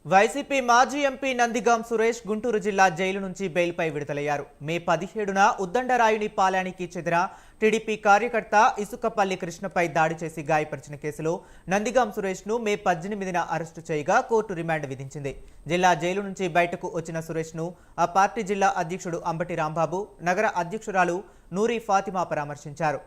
YCP మాజీ MP Nandigam Suresh Guntur జిల్లా jail నుంచి బెయిల్పై విడుదలయ్యారు. మే 17న ఉద్దండరాయుని పాలెనికి చెందిన టీడీపీ కార్యకర్త ఇసుకపల్లి కృష్ణపై దాడి చేసి గాయపరిచిన కేసులో నందిగాం సురేష్ను మే 18న అరెస్టు చేయగా కోర్టు రిమాండ్ విధించింది. జిల్లా జైలు నుంచి బయటకు వచ్చిన సురేష్ను ఆ పార్టీ జిల్లా అధ్యక్షుడు అంబటి రాంబాబు, నగర అధ్యక్షురాలు నూరి ఫాతిమా పరామర్శించారు.